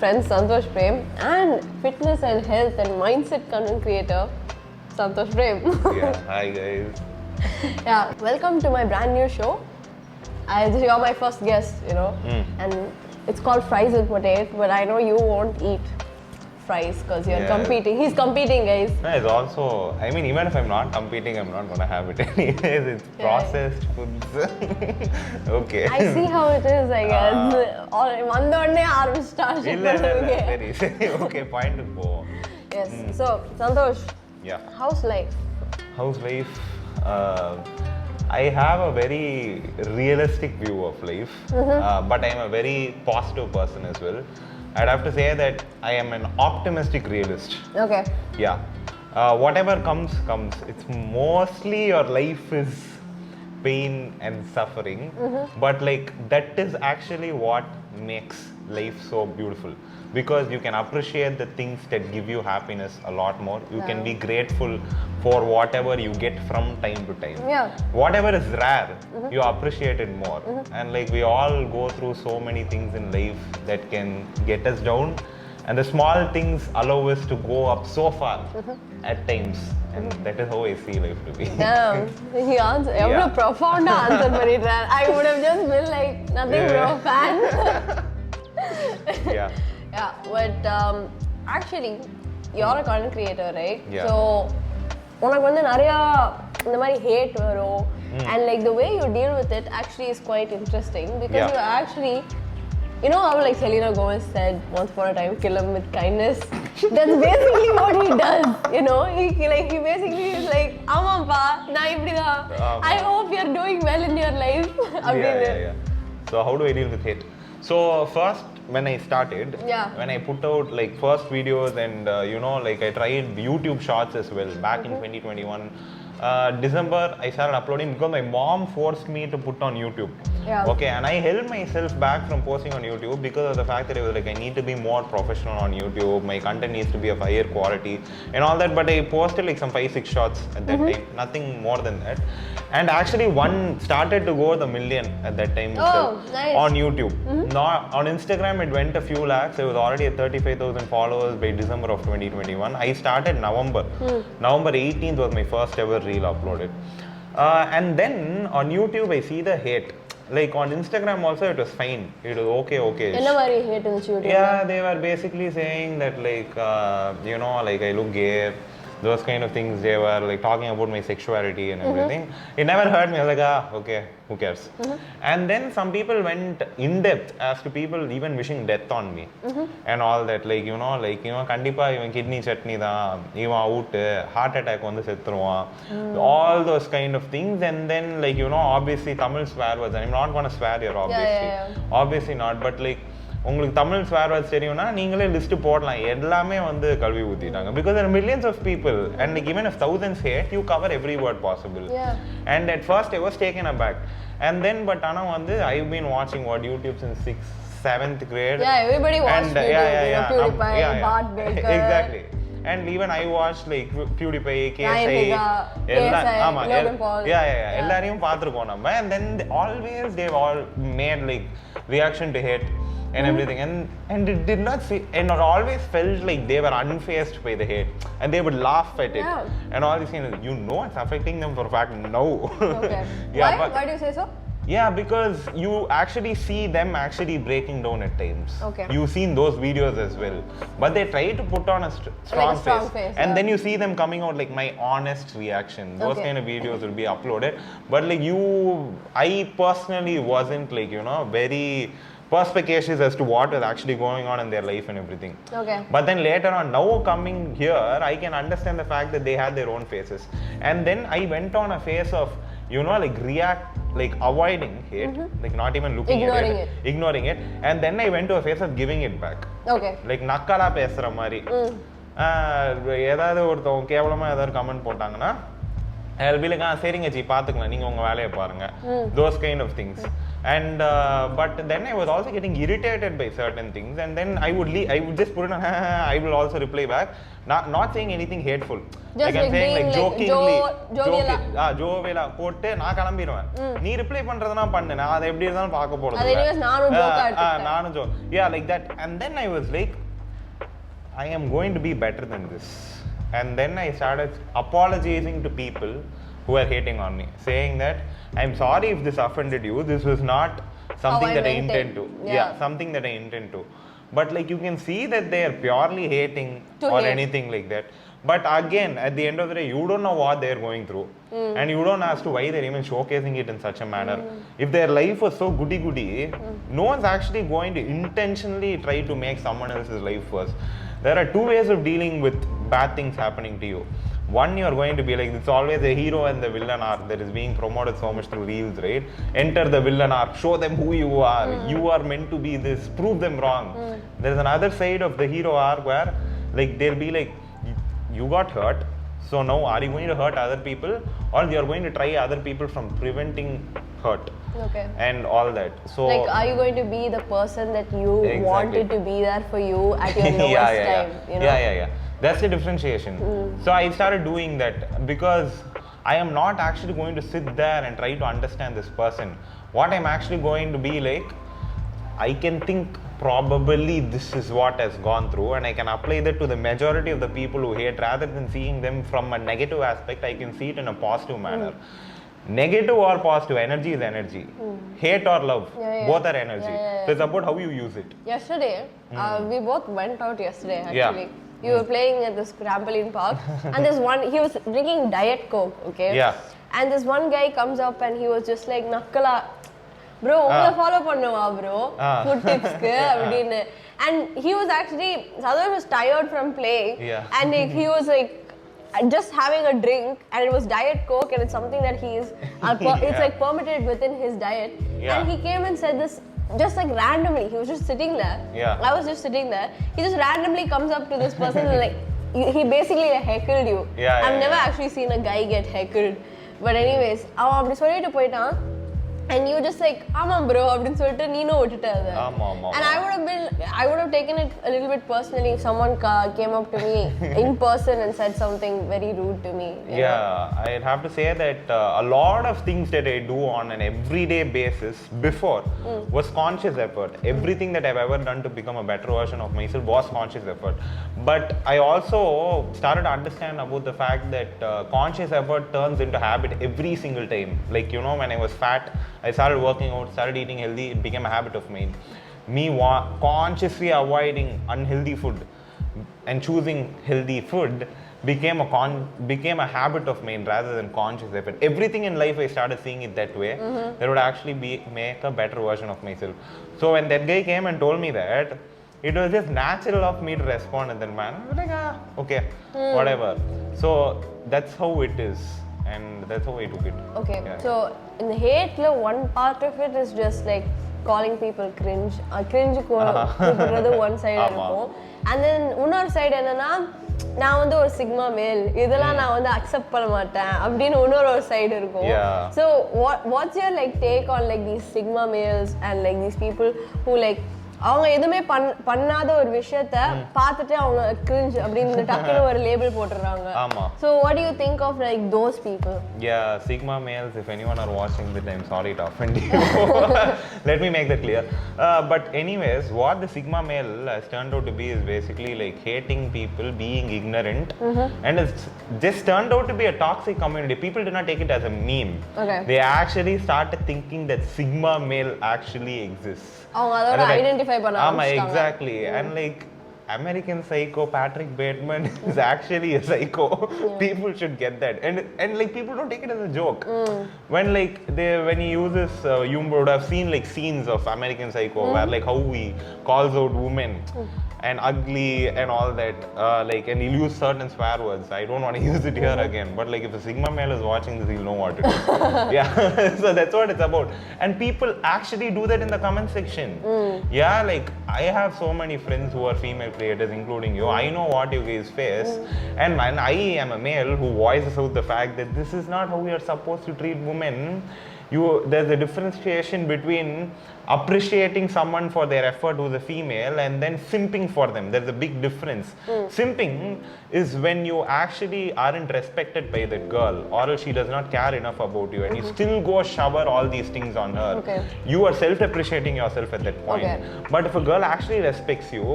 friend Santhosh Prem and fitness and health and mindset content creator Santhosh Prem. Yeah, hi guys. Yeah, welcome to my brand new show. You're my first guest, and it's called Fries with Potate, but I know you won't eat fries because you're competing. He's competing, guys. No, it's also, I mean, even if I'm not competing, I'm not gonna have it anyways. It's processed foods. Okay. I see how it is, I guess. Okay, point to go. Yes. So, Santhosh. Yeah. How's life? How's life? I have a very realistic view of life, but I'm a very positive person as well. I'd have to say that I am an optimistic realist. Okay. Yeah. Whatever comes. It's mostly your life is pain and suffering, but like that is actually what makes life so beautiful, because you can appreciate the things that give you happiness a lot more. You can be grateful for whatever you get from time to time. Yeah. Whatever is rare, you appreciate it more. And like we all go through so many things in life that can get us down, and the small things allow us to go up so far at times, and that is how I see life to be. Damn, he answered. A profound answer, Maritran. I would have just been like, nothing bro, fan. Yeah. Yeah, but actually, you're a content creator, right? Yeah. So, உனக்கு வந்து நிறைய இந்த மாதிரி hate வரும், and like the way you deal with it actually is quite interesting, because you actually, you know how like Selena Gomez said once upon a time, kill him with kindness. That's basically what he does, He basically is like, ஆமாப்பா நான் இப்படிதான், I hope you're doing well in your life. Yeah. So how do I deal with hate? So first, when I started, when I put out like first videos and I tried YouTube shorts as well back in 2021. December I started uploading because my mom forced me to put on YouTube. Okay, and I held myself back from posting on YouTube because of the fact that I was like, I need to be more professional on YouTube, my content needs to be of higher quality and all that, but I posted like some 5-6 shots at that time, nothing more than that. And actually one started to go the million at that time itself, nice. On YouTube. Not on Instagram it went a few lakhs. I was already at 35,000 followers by December of 2021. I started November 18th was my first ever reel uploaded, and then on YouTube I see the hate. Like on Instagram also it was fine, it was okay. என்ன மாதிரி hate இருந்துச்சு YouTube? Yeah, they were basically saying that like like I look gay, those kind of things. They were like talking about my sexuality and everything. It never hurt me. I was like, okay, who cares? And then some people went in depth as to people even wishing death on me and all that. Kandipa even kidney chutney da, even out, heart attack on the setruva, all those kind of things. And then obviously Tamil swear words. I'm not going to swear here, obviously. Obviously not, but like, உங்களுக்கு Tamil swear words தெரியும்னா நீங்களே list போடலாம். எல்லாமே வந்து கல்வி ஊத்திட்டாங்க, because there are millions of people and like even if thousands hate, you cover every word possible. And at first I was taken aback, and then but ana வந்து I've been watching YouTube since 6th 7th grade. Everybody watched PewDiePie, Bart Baker. Exactly. And even I watched like PewDiePie, KSI, Logan Paul. எல்லாரையும் பார்த்திருக்கோம் நம்ம. And then they've all made like reaction to hate and everything, and it did not see, and it always felt like they were unfazed by the hate and they would laugh at it and all these things. It's affecting them for a fact now. Okay. Why do you say so? Yeah, because you actually see them actually breaking down at times. Okay. You've seen those videos as well, but they try to put on a strong face, and then you see them coming out like my honest reaction. Those kind of videos will be uploaded, but like I personally wasn't like very perspicacious as to what is actually going on in their life and everything. Okay. But then later on, now coming here, I can understand the fact that they had their own phases. And then I went on a phase of, avoiding hate, like not even looking at it, ignoring it. And then I went to a phase of giving it back. Okay. Like nakkala pesra mari. ஏதாவது ஒருத்தவங்க கேவலமா ஏதாவது comment போட்டாங்கன்னா I'll be like, சரிங்க G பாத்துக்கலாம், நீங்க உங்க வேலையை பாருங்க. Those kind of things. And but then I was also getting irritated by certain things, and then I would just put it on. I will also reply back, not saying anything hateful. Just like I'm saying like jokingly, jovial போட்டு நான் கிளம்பிடுவேன். நீ reply பண்றதுனா பண்ணு, நான் அதை எப்படி இருந்தாலும் பார்க்க போறது இல்ல. anyways நானும் joke. Yeah, like that. And then I was like, I am going to be better than this. And then I started apologizing to people who are hating on me, saying that I'm sorry if this offended you. This was not something that I intend to. Yeah, something that I intend to. But like you can see that they are purely hating or anything like that. But again, at the end of the day, you don't know what they are going through, and you don't ask to why they're even showcasing it in such a manner. If their life was so goody, no one's actually going to intentionally try to make someone else's life worse. There are two ways of dealing with bad things happening to you. One, you are going to be like, it's always the hero and the villain arc that is being promoted so much through reels, right? Enter the villain arc, show them who you are. You are meant to be this, prove them wrong. There's another side of the hero arc where like they'll be like, you got hurt, so now are you going to hurt other people, or you are going to try other people from preventing hurt? Okay. And all that. So like, are you going to be the person that you wanted to be there for you at your lowest time? You know? Yeah. That's the differentiation. So I started doing that because I am not actually going to sit there and try to understand this person. What I'm actually going to be like, I can think probably this is what has gone through, and I can apply that to the majority of the people who hate. Rather than seeing them from a negative aspect, I can see it in a positive manner. Negative or positive, energy is energy. Hate or love, both are energy. So it's about how you use it. Yesterday, we both went out yesterday actually. You were playing at this trampoline park, and he was drinking Diet Coke, okay? And this one guy comes up and he was just like, Nakkala, bro, உங்களை follow பண்ணுவா bro, food tipsக்கு அப்படின்னு. And he was actually, Santhosh was tired from playing, and like, he was like just having a drink, and it was Diet Coke, and it's something that he is it's like permitted within his diet. And he came and said this just like randomly. He was just sitting there. I was just sitting there. He just randomly comes up to this person and like he basically heckled you. I've never actually seen a guy get heckled. But anyways, அவன் அப்படி சொல்லிட்டு போயிட்டான். And you just like, ஆமாம் bro அப்படின்னு சொல்லிட்டு நீனும் விட்டுட்ட அதை. And I would have taken it a little bit personally if someone came up to me in person and said something very rude to me. I'd have to say that a lot of things that I do on an everyday basis before was conscious effort. Everything that I've ever done to become a better version of myself was conscious effort. But I also started to understand about the fact that conscious effort turns into habit every single time. Like, you know, when I was fat, I started working out, started eating healthy, it became a habit of mine. Me consciously avoiding unhealthy food and choosing healthy food became a habit of mine rather than conscious effort. Everything in life I started seeing it that way. That would actually make a better version of myself. So when that guy came and told me that, it was just natural of me to respond, and then man, I was like, okay, whatever. So that's how it is. And that's how I took it. Okay, so in the hate, one part of it is just like calling people cringe. Cringe கூப்பிடுறது one side இருக்கும். And then இன்னொரு side என்னன்னா, நான் வந்து ஒரு sigma மேல், இதெல்லாம் நான் வந்து அக்செப்ட் பண்ண மாட்டேன் அப்படின்னு இன்னொரு சைடு இருக்கும். So what's your like take on like these sigma males and like these people who like அவங்க எதுவுமே பண்ணாத ஒரு விஷயத்தை பார்த்துட்டு அவங்க கிரிஞ்ச் அப்படின்னு டக்குனு ஒரு லேபிள் போட்டுறாங்க. So what do you think of like those people? Sigma males, if anyone are watching this, I'm sorry to offend you. Let me make that clear. But anyways, what the sigma male has turned out to be is basically like hating people, being ignorant, and it's just turned out to be a toxic community. People do not take it as a meme. They actually started thinking that sigma male actually exists. அவங்க அதோட identify பண்ண ஆரம்பிச்சாங்க. Exactly. And like American Psycho Patrick Bateman is actually a psycho. People should get that. And like people don't take it as a joke. When he uses you would have seen like scenes of American Psycho where like how he calls out women and ugly and all that, and he'll use certain swear words. I don't want to use it here again, but like if a sigma male is watching this, he'll know what to do. So that's what it's about. And people actually do that in the comment section. Like I have so many friends who are female creators, including you. I know what you guys face, and man, I am a male who voices out the fact that this is not how we are supposed to treat women. there's a differentiation between appreciating someone for their effort who's a female and then simping for them. There's a big difference. Simping is when you actually aren't respected by that girl, or else she does not care enough about you, and you still go shower all these things on her. You are self-appreciating yourself at that point. But if a girl actually respects you,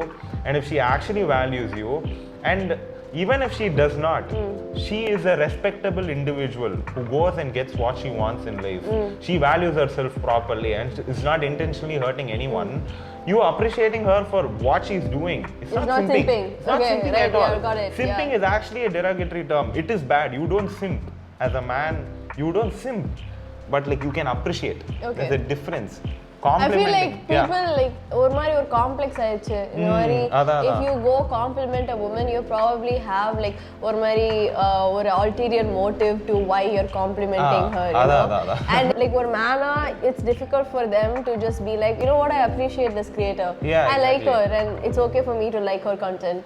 and if she actually values you, and even if she does not, she is a respectable individual who goes and gets what she wants in life. She values herself properly and is not intentionally hurting anyone. You are appreciating her for what she's doing. It's not simping. It's not simping at all. Simping is actually a derogatory term. It is bad. You don't simp. As a man, you don't simp. But like you can appreciate. There's a difference. I feel like people like ஒரு complex ஆயிடுச்சு இந்த மாதிரி if you go compliment a woman you probably have like ஒரு ulterior motive to why you're complimenting her, you know? And like ஒரு man it's difficult for them to just be like, you know what, I appreciate this creator, I like her and it's okay for me to like her content.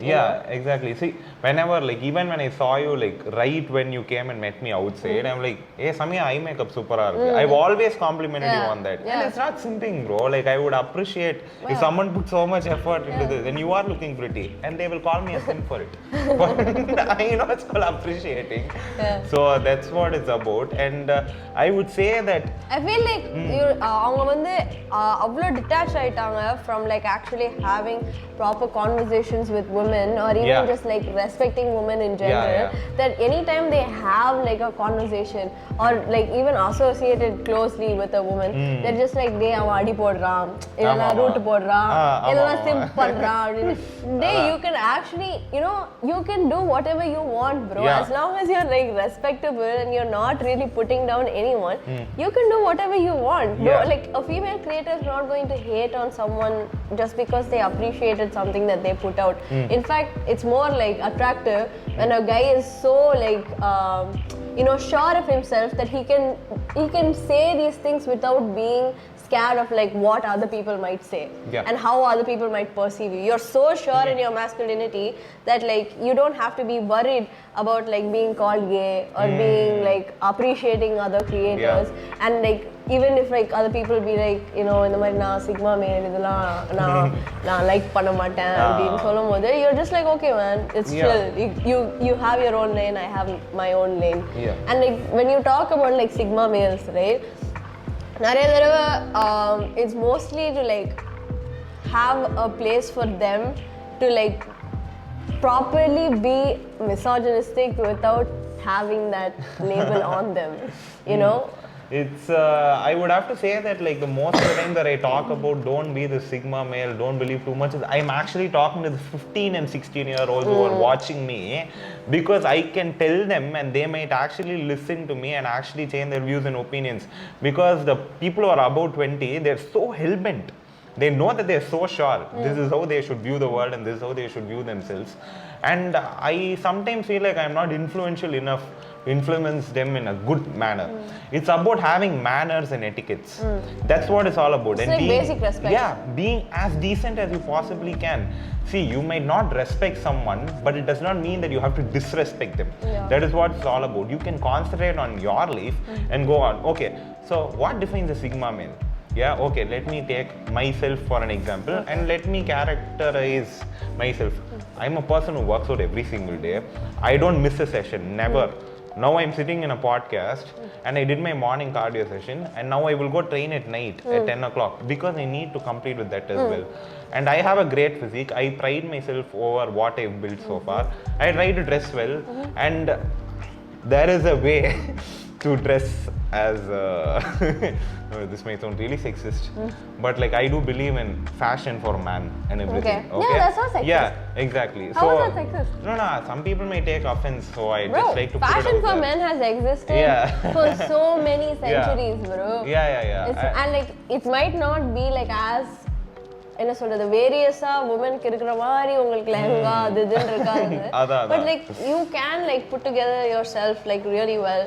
Exactly. See, whenever like even when I saw you like right when you came and met me outside, I'm like, hey Samya, eye makeup super ah irukku. I've always complimented you on that. And it's not simping, bro. Like I would appreciate if someone put so much effort into this and you are looking pretty, and they will call me a simp for it. But you know, it's called appreciating. So that's what it's about. And I would say that I feel like அவங்க வந்து அவ்வளோ detached ஆயிட்டாங்க from like actually having proper conversations with women, or even just like respecting women in general, that anytime they have like a conversation or like even associated closely with a woman, they're just like they அவன் அடி போடுறான், இல்லைனா root போடுறான், இல்லைனா chimp பண்றான். You can actually, you know, you can do whatever you want, bro. As long as you're like respectable and you're not really putting down anyone, you can do whatever you want. Bro, like a female creator is not going to hate on someone just because they appreciated something that they put out. In fact, it's more like attractive when a guy is so like you know, sure of himself that he can say these things without being scared of like what other people might say and how other people might perceive you. You're so sure in your masculinity that like you don't have to be worried about like being called gay or being like appreciating other creators. And like even if like other people be like, you know, இந்த மாதிரி நான் sigma மேல் இதெல்லாம் நான் like பண்ண மாட்டேன் அப்படின்னு சொல்லும்போது you're just like, okay man, it's chill. You have your own lane, I have my own lane. And like when you talk about like sigma males, right, நிறைய தடவை it's mostly to like have a place for them to like properly be misogynistic without having that label on them, you know. It's I would have to say that like the most of the time that I talk about don't be the sigma male, don't believe too much, is I'm actually talking to the 15 and 16 year olds who are watching me, because I can tell them and they might actually listen to me and actually change their views and opinions, because the people who are about 20, they're so hell-bent. They know that they're so sure this is how they should view the world and this is how they should view themselves. And I sometimes feel like I'm not influential enough to influence them in a good manner. It's about having manners and etiquettes. That's what it's all about. It's and like being, basic respect. Yeah, being as decent as you possibly can. See, you might not respect someone, but it does not mean that you have to disrespect them. That is what it's all about. You can concentrate on your life and go on. Okay, so what defines a sigma male? Okay, let me take myself for an example and let me characterize myself. I'm a person who works out every single day. I don't miss a session, never. Now I'm sitting in a podcast and I did my morning cardio session, and now I will go train at night at 10 o'clock because I need to complete with that as well. And I have a great physique. I pride myself over what I've built so far. I try to dress well, and there is a way to dress as this might sound really sexist, but like I do believe in fashion for man and everything. Yeah, that's not sexist. Yeah, exactly. How is that sexist? No, some people may take offense, so I just like to fashion put it out for there. men has existed for so many centuries, bro. And like it might not be like as என்ன சொல்றது வேரியஸா womenக்கு இருக்கிற மாதிரி உங்களுக்கு லெஹங்கா அது இதுன்னு இருக்காது, but like you can like put together yourself like really well,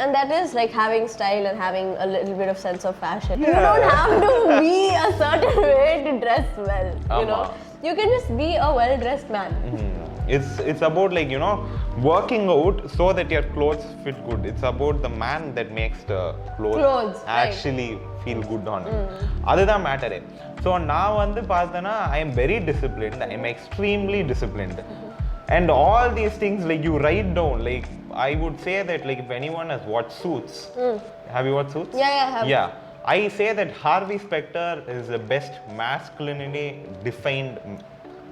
and that is like having style and having a little bit of sense of fashion. You don't have to be a certain way to dress well, you know, you can just be a well dressed man. It's about like, you know, working out so that your clothes fit good. It's about the man that makes the clothes actually feel good on him. Adudha matter. So now vandu paarthana I am very disciplined. I am extremely disciplined. And all these things like you write down, like I would say that like if anyone has watched Suits, have you watched Suits? Yeah, I have. Yeah. I say that Harvey Specter is the best masculinity defined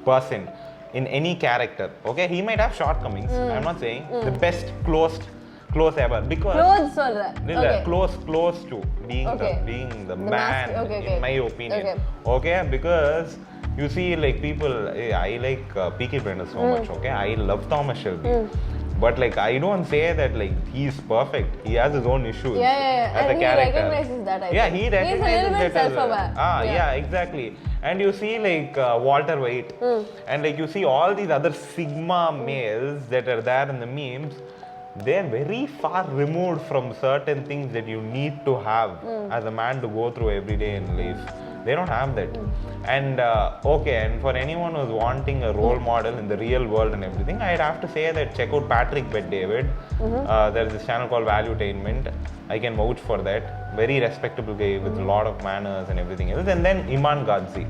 person in any character. Okay, he might have shortcomings. I'm not saying the best close ever, because close to being the man in my opinion. Okay, because you see like people, I like Peaky Blinders so much. Okay, I love Thomas Shelby. But like I don't say that like he's perfect. He has his own issues as a character. He recognizes that. I think. He recognizes he's a little bit self-aware. Yeah, exactly. And you see like Walter White, and like you see all these other Sigma males that are there in the memes. They're very far removed from certain things that you need to have as a man to go through every day in life. They don't have that. And and for anyone who's wanting a role model in the real world and everything, I'd have to say that check out Patrick Bet-David. There's this channel called Valuetainment. I can vouch for that. Very respectable guy with a lot of manners and everything else. And then Iman Gadzhi.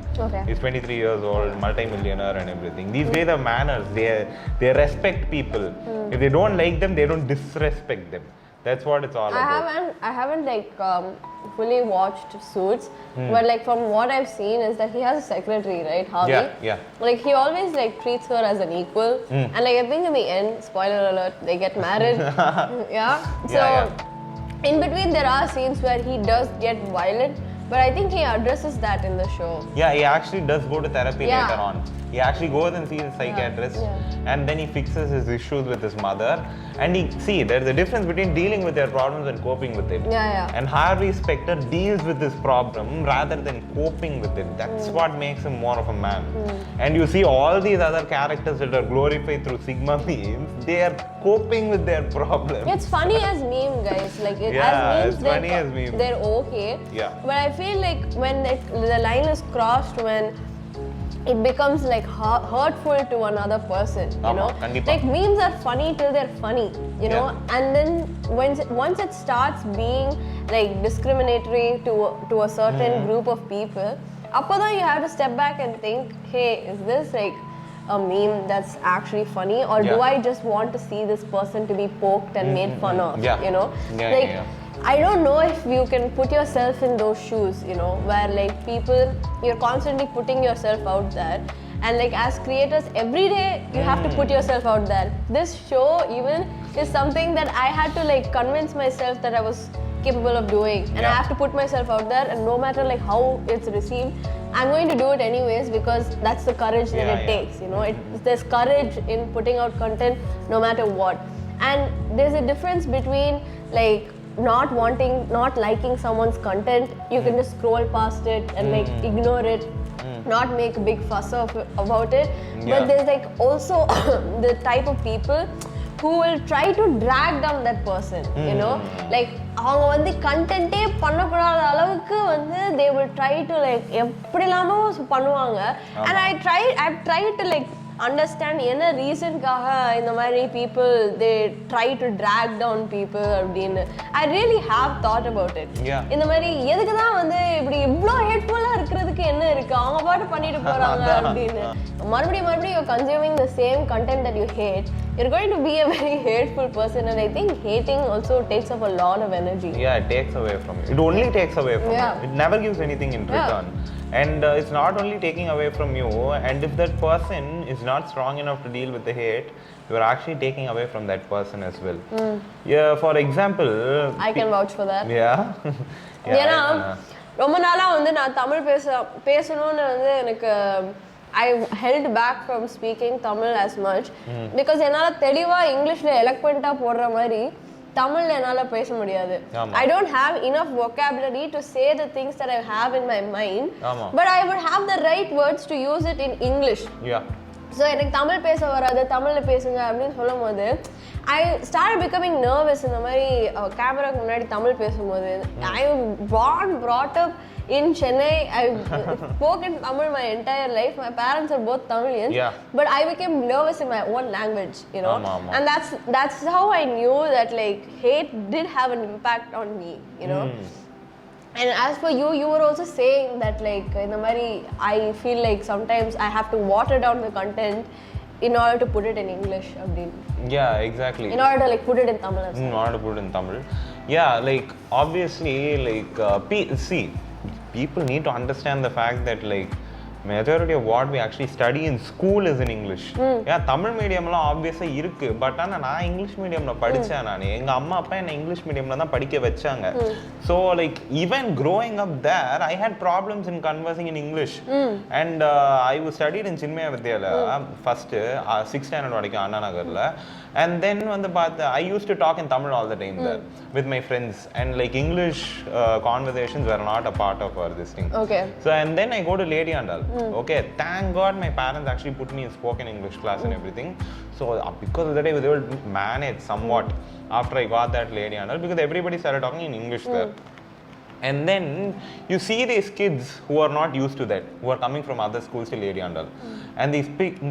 He's 23 years old, multi-millionaire and everything. These guys have manners. They respect people. If they don't like them, they don't disrespect them. That's what it's all about. I haven't like fully watched Suits, but like from what I've seen is that he has a secretary, right, Harvey? Yeah. Like he always like treats her as an equal, and like I think in the end, spoiler alert, they get married. So in between there are scenes where he does get violent, but I think he addresses that in the show. Yeah, he actually does go to therapy later on. He actually goes and sees a psychiatrist, and then he fixes his issues with his mother. And there's a difference between dealing with their problems and coping with it. And Harvey Specter deals with this problem rather than coping with it. That's what makes him more of a man. And you see all these other characters that are glorified through Sigma memes, they are coping with their problems. It's funny as meme, guys. Like as memes, they're okay. But I feel like when the line is crossed, when it becomes like hurtful to another person, you know. Like memes are funny till they're funny, you know, and then once it starts being like discriminatory to a certain group of people, appo you have to step back and think, hey, is this like a meme that's actually funny, or do I just want to see this person to be poked and made fun of, you know? I don't know if you can put yourself in those shoes, you know, where like you're constantly putting yourself out there, and like as creators every day you have to put yourself out there. This show even is something that I had to like convince myself that I was capable of doing, and I have to put myself out there, and no matter like how it's received, I'm going to do it anyways, because that's the courage that it takes, you know. There's courage in putting out content no matter what. And there's a difference between like not liking someone's content. You can just scroll past it and like ignore it, not make a big fuss about it. But there's like also the type of people who will try to drag down that person, you know, like அவங்க வந்து கண்டென்ட்டே பண்ணக்கூடாத அளவுக்கு வந்து they will try to like எப்படிலாமோ பண்ணுவாங்க. And I've tried to like understand என்ன ரீசன்காக இந்த மாதிரி people they try to drag down people அப்படின்னு. I really have thought about it. இந்த மாதிரி எதுக்கு தான் வந்து இப்படி இவ்ளோ ஹேட்ஃபுல்லா இருக்கிறதுக்கு என்ன இருக்கு, அவங்க பாட்டு பண்ணிட்டு போறாங்க அப்படின்னு. மறுபடியும் you're consuming the same content that you hate, you're going to be a very hateful person. And I think hating also takes up a lot of energy. It takes away from you. It only takes away from you. It never gives anything in return. And it's not only taking away from you, and if that person is not strong enough to deal with the hate, you are actually taking away from that person as well. For example, I can vouch for that. ஏன்னா ரொம்ப நாளா வந்து நான் தமிழ் பேசணும்னு வந்து எனக்கு I held back from speaking Tamil as much because என்னால தெளிவா இங்கிலீஷ்ல எலக்வெண்டா போடுற மாதிரி தமிழ்ல என்னால பேச முடியாது. I don't have enough vocabulary to say the things that I have in my mind, but I would have the right words to use it in English. So எனக்கு தமிழ் பேச வராது, தமிழ்ல பேசுங்க அப்படின்னு சொல்லும்போது I started becoming nervous இந்த மாதிரி கேமராக்கு முன்னாடி தமிழ் பேசும்போது. I was brought up in Chennai, I've spoken Tamil my entire life. My parents are both Tamilians. Yeah. But I became nervous in my own language, you know. Ama. And that's how I knew that like hate did have an impact on me, you know. And as for you, you were also saying that like in the Mari, I feel like sometimes I have to water down the content in order to put it in English. Yeah, exactly. In order to like put it in Tamil. In order to put it in Tamil. Yeah, like obviously, like see, people need to understand the fact that like majority of what we actually study in school is in English. Yeah, Tamil mediumலாம் obviously இருக்கு. But ஆனா நான் English மீடியம்ல படிச்சேன் நான். எங்க அம்மா அப்பா என்ன English மீடியம்ல தான் படிக்க வச்சாங்க. So like even growing up there, I had problems in conversing in English. And I was studied in Chinmaya Vidyalaya first 6th standard வரைக்கும் அண்ணா நகர்ல. And then வந்து I used to talk in Tamil all the time there with my friends, and like English conversations were not a part of this thing. Okay. So and then I go to Lady Andal. Okay, thank God my parents actually put me in spoken English class and everything. So because of that, I was able to manage somewhat after I got that Lady Andal, because everybody started talking in English there. And then you see these kids who are not used to that, who are coming from other schools to Lady Andal. And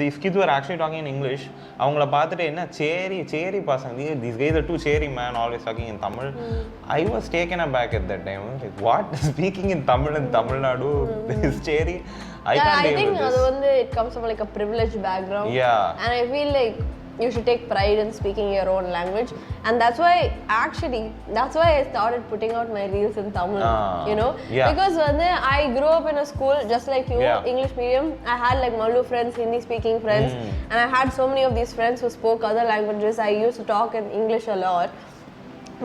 these kids were actually talking in English. அவங்கள பார்த்துட்டு என்ன சேரி பசங்க, these guys are too cheery man, always talking in Tamil. I was taken aback at that time. I was like, what? Speaking in Tamil in Tamil Nadu? This cheery? I can't deal with this. I think it comes from like a privileged background. Yeah. And I feel like you should take pride in speaking your own language, and that's why I started putting out my reels in Tamil, you know. Yeah. Because when I grew up in a school just like you, English medium, I had like Mallu friends, Hindi speaking friends, and I had so many of these friends who spoke other languages. I used to talk in English a lot,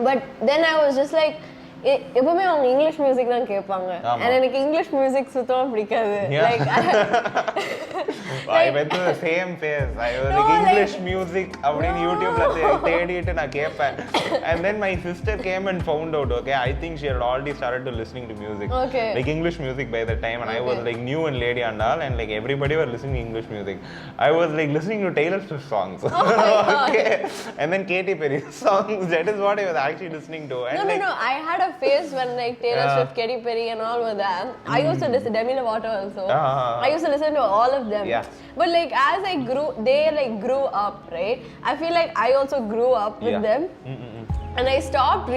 but then I was just like, எப்பவுமே அவங்க English music தான் கேட்பாங்க. and எனக்கு English music சுத்தமா பிடிக்காது. Like I went through the same phase. I was like English music அப்படின்னு YouTubeல தேடிட்டு நான் கேட்பேன். And then my sister came and found out, okay, I think she had already started to listening to music. Okay. Like English music by that time, and I was like new in Lady Andal, and like everybody were listening to English music. I was like listening to Taylor Swift songs. Okay. And then Katy Perry songs. That is what I was actually listening to. And no, I had a phase when like Taylor Swift, Katy Perry and all were there. I used to listen to Demi Lovato also. I used to listen to all of them. Yeah. But like as I grew, they like grew up, right? I feel like I also grew up with them. And I stopped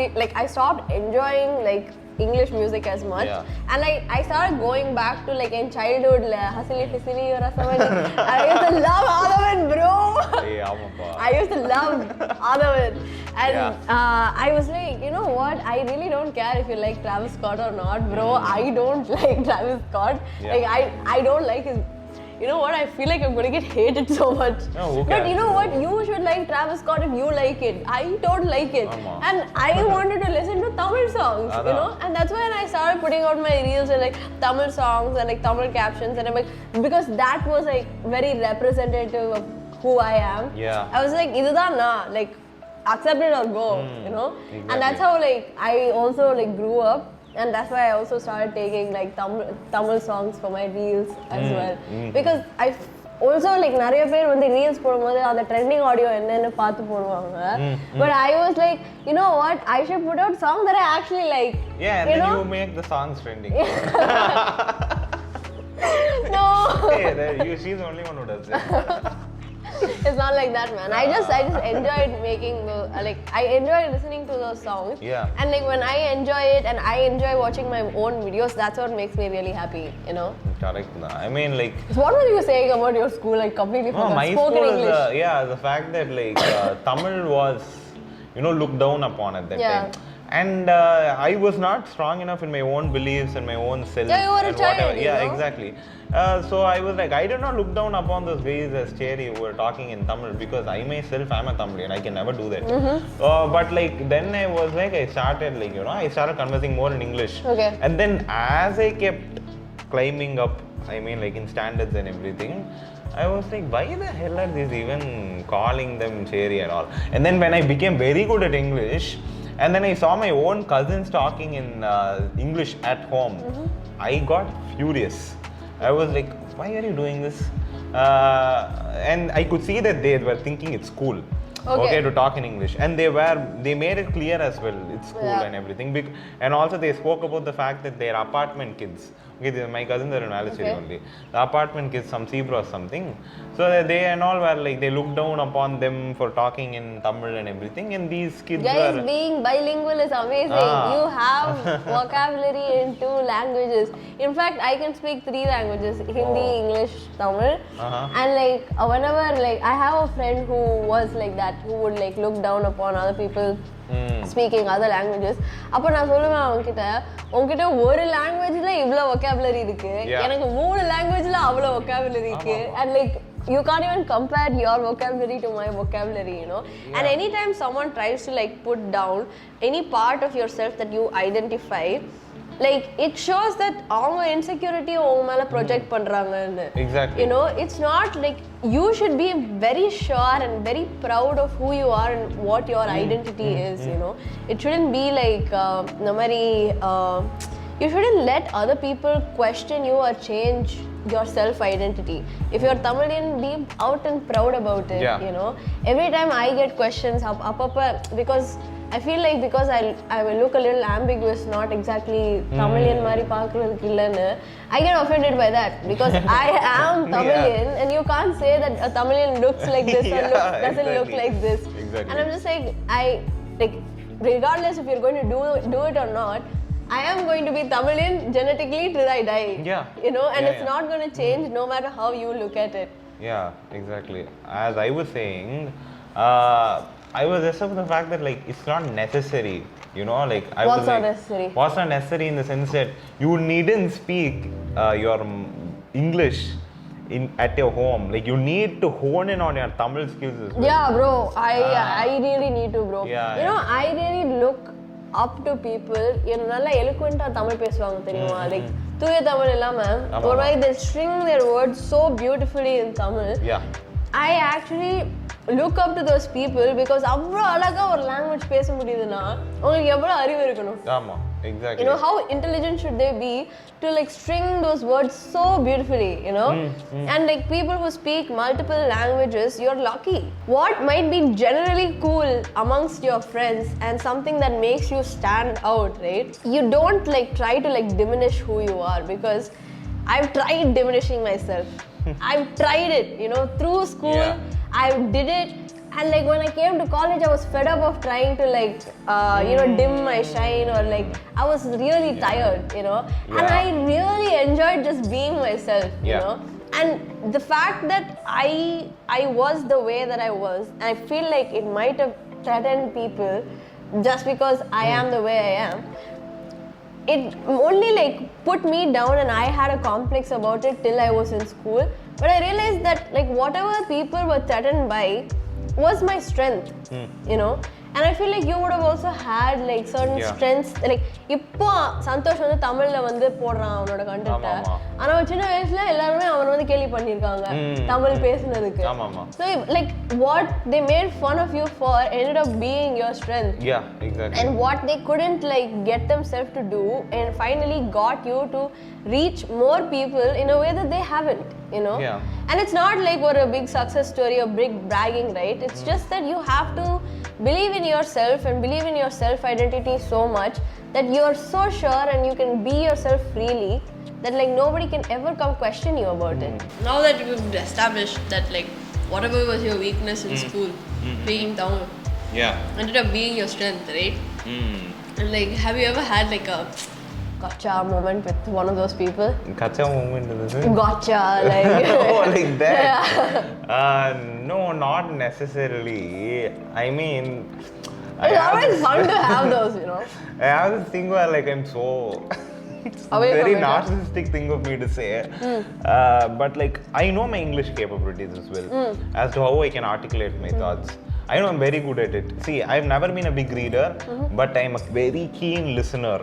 enjoying like English music as much. And I started going back to like in childhood, Hasili Fisili or something. I used to love Adavan, bro. I used to love Adavan. And I was like, you know what? I really don't care if you like Travis Scott or not, bro. I don't like Travis Scott. Like I don't like his. You know what? I feel like I'm going to get hated so much. But you know what? You should like Travis Scott if you like it. I don't like it. And I wanted to listen to Tamil songs, you know? And that's when I started putting out my reels and like Tamil songs and like Tamil captions. And I'm like, because that was like very representative of who I am. Yeah. I was like, idudhaan na, like accept it or go, you know? Exactly. And that's how like I also like grew up. And that's why I also started taking like Tamil songs for my reels as well. Because I also like நிறைய பேர் வந்து reels போடும்போது அந்த trending audio என்னன்னு பார்த்து போடுவாங்க. But I was like, you know what? I should put out songs that I actually like. Yeah, and then you make the songs trending. No. Hey, she's the only one who does it. It's not like that, man. I just enjoyed making I enjoy listening to those songs. Yeah. And like when I enjoy it and I enjoy watching my own videos, that's what makes me really happy, you know. Correct. I mean like. So what were you saying about your school? Like completely forgot. My Spoken school English. is the fact that like Tamil was, you know, looked down upon at that time. And I was not strong enough in my own beliefs and my own self. Yeah, you were a child. Whatever. Yeah, exactly. So I was like, I did not look down upon those guys as cherry who were talking in Tamil, because I myself am a Tamilian. I can never do that. But like then I was like, I started like, you know, I started conversing more in English. Okay. And then as I kept climbing up, I mean like in standards and everything, I was like, why the hell are these even calling them cherry and all? And then when I became very good at English, and then I saw my own cousins talking in English at home, I got furious. I was like, why are you doing this? And I could see that they were thinking it's cool. Okay, to talk in English, and they made it clear as well. It's cool and everything. And also they spoke about the fact that their apartment kids. Okay, my cousins are in Alicery only. The apartment kids, some Zebra or something. So they and all were like, they looked down upon them for talking in Tamil and everything. And these kids Guys, were being bilingual is amazing. You have vocabulary in 2 languages. In fact, I can speak 3 languages: Hindi, English, Tamil. And like whenever like I have a friend who was like that, who would like look down upon other people speaking other languages. அப்ப நான் சொல்லுவேன் உன்கிட்ட ஒரு லாங்குவேஜ்ல இவ்ளோ vocabulary இருக்கு, எனக்கு 3 லாங்குவேஜ்ல அவ்ளோ vocabulary இருக்கு. And like you can't even compare your vocabulary to my vocabulary, you know. And anytime someone tries to like put down any part of yourself that you identify, like it shows that அவங்க insecurity உங்க மேல project பண்றாங்கன்னு. Exactly. You know, it's not like you should be very sure and very proud of who you are and what your identity is, you know. It shouldn't be like you shouldn't let other people question you or change your self-identity. If you're Tamilian, be out and proud about it, you know. Every time I get questions, because I feel like because I will look a little ambiguous, not exactly Tamilian mari paakradhukku illanu, I get offended by that because I am Tamilian and you can't say that a Tamilian looks like this or doesn't look like this. Exactly. And I'm just like regardless if you're going to do it or not, I am going to be Tamilian genetically till I die. You know, and it's not going to change no matter how you look at it. Yeah, exactly. As I was saying, I was just about the fact that like it's not necessary, you know, like What's not necessary? What's not necessary in the sense that you needn't speak your English at your home. Like you need to hone in on your Tamil skills as well. Yeah, bro. I really need to, bro. You know, I really look up to people. You know, நல்லா eloquent-ஆ தமிழ் பேசுவாங்க தெரியுமா? Like தூய தமிழ் இல்லாம ஒரு மாதிரி they string their words so beautifully in Tamil. I actually look up to those people because அவ்வளோ அழகா ஒரு லாங்குவேஜ் பேச முடியுதுன்னா உங்களுக்கு எவ்வளோ அறிவு இருக்கணும். ஆமா, exactly. You know, how intelligent should they be to like string those words so beautifully, you know? And like people who speak multiple languages, you're lucky. What might be generally cool amongst your friends and something that makes you stand out, right? You don't like try to like diminish who you are, because I've tried diminishing myself. I've tried it, you know, through school. I did it, and like when I came to college, I was fed up of trying to like you know, dim my shine, or like I was really tired, you know. And I really enjoyed just being myself, you know. And the fact that I was the way that I was, I feel like it might have threatened people just because I am the way I am. It only like put me down, and I had a complex about it till I was in school. But I realized that like whatever people were threatened by was my strength, you know. And I feel like you would have also had like certain strengths. Like இப்போ சந்தோஷ் வந்து தமிழ்ல வந்து போடுறான் அவனோட content, ஆனா சின்ன வயசுல எல்லாரும் அவன் வந்து கேலி பண்ணிருக்காங்க தமிழ் பேசுனதுக்கு. So like what they made fun of you for ended up being your strength. Exactly. And what they couldn't like get themselves to do, and finally got you to reach more people in a way that they haven't, you know. And it's not like what a big success story or big bragging, right? It's just that you have to believe in yourself and believe in your self identity so much that you are so sure and you can be yourself freely that like nobody can ever come question you about it. Now that we've established that like whatever was your weakness in school, being down, ended up being your strength, right? And like, have you ever had like a gotcha moment with one of those people? Gotcha moment is it? Gotcha, like oh, like that. No, not necessarily. I mean, it's always fun to have those, you know. I have this thing where like I'm so it's very narcissistic thing of me to say, but like I know my English capabilities as well, as to how I can articulate my thoughts. I know I'm very good at it. See, I've never been a big reader, but I'm a very keen listener.